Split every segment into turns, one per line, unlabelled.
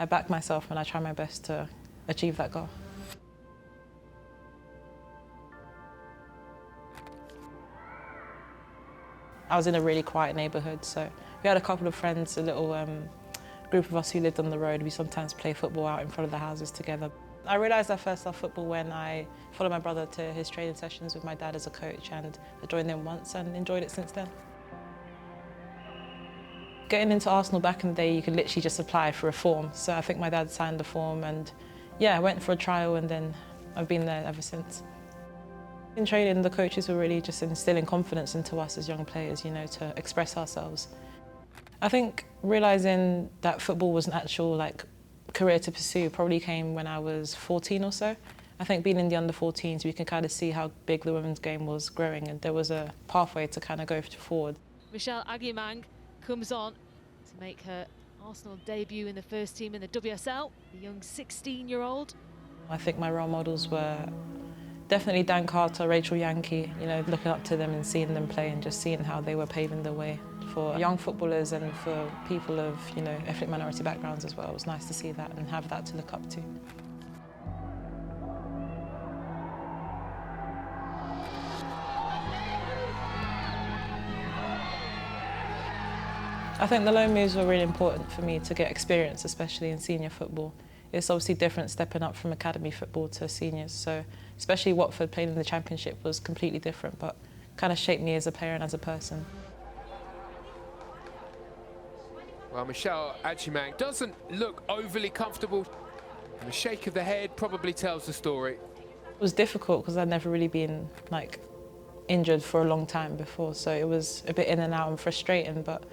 I back myself and I try my best to achieve that goal. I was in a really quiet neighbourhood, so we had a couple of friends, a little group of us who lived on the road. We sometimes play football out in front of the houses together. I realised I first loved football when I followed my brother to his training sessions with my dad as a coach, and I joined him once and enjoyed it since then. Getting into Arsenal back in the day, you could literally just apply for a form. So I think my dad signed the form and yeah, I went for a trial and then I've been there ever since. In training, the coaches were really just instilling confidence into us as young players, you know, to express ourselves. I think realising that football was an actual career to pursue probably came when I was 14 or so. I think being in the under-14s, we can kind of see how big the women's game was growing and there was a pathway to kind of go forward.
Michelle Agyemang comes on to make her Arsenal debut in the first team in the WSL, the young 16-year-old.
I think my role models were definitely Dan Carter, Rachel Yankee, you know, looking up to them and seeing them play and just seeing how they were paving the way for young footballers and for people of, you know, ethnic minority backgrounds as well. It was nice to see that and have that to look up to. I think the loan moves were really important for me to get experience, especially in senior football. It's obviously different stepping up from academy football to seniors, so especially Watford playing in the Championship was completely different, but kind of shaped me as a player and as a person.
Well, Michelle Agyemang doesn't look overly comfortable, and the shake of the head probably tells the story.
It was difficult because I'd never really been injured for a long time before, so it was a bit in and out and frustrating, but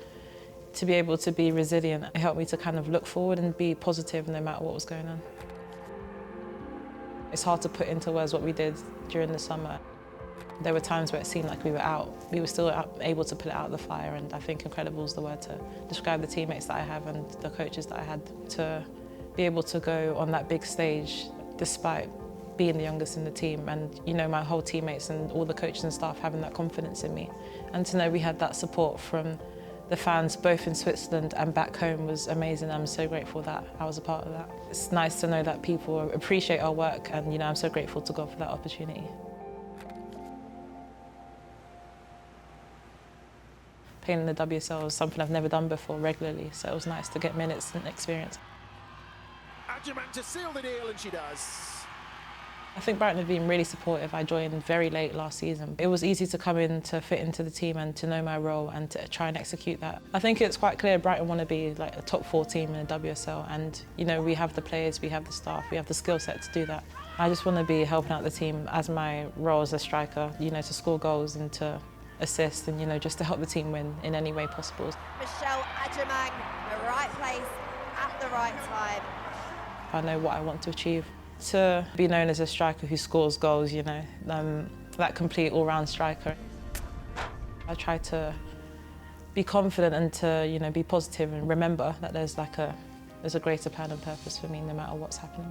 to be able to be resilient, it helped me to kind of look forward and be positive no matter what was going on. It's hard to put into words what we did during the summer. There were times where it seemed like we were out. We were still able to put it out of the fire, and I think incredible is the word to describe the teammates that I have and the coaches that I had, to be able to go on that big stage despite being the youngest in the team, and you know, my whole teammates and all the coaches and staff having that confidence in me, and to know we had that support from the fans both in Switzerland and back home was amazing. I'm so grateful that I was a part of that. It's nice to know that people appreciate our work, and you know, I'm so grateful to God for that opportunity. Playing in the WSL was something I've never done before regularly, so it was nice to get minutes and experience.
Agyemang to seal the deal, and she does.
I think Brighton have been really supportive. I joined very late last season. It was easy to come in, to fit into the team and to know my role and to try and execute that. I think it's quite clear Brighton want to be like a top 4 team in the WSL, and you know, we have the players, we have the staff, we have the skill set to do that. I just want to be helping out the team as my role as a striker, you know, to score goals and to assist and, you know, just to help the team win in any way possible.
Michelle Agyemang, the right place at the right time.
I know what I want to achieve. To be known as a striker who scores goals, you know, that complete all-round striker. I try to be confident and to, you know, be positive and remember that there's a greater plan and purpose for me no matter what's happening.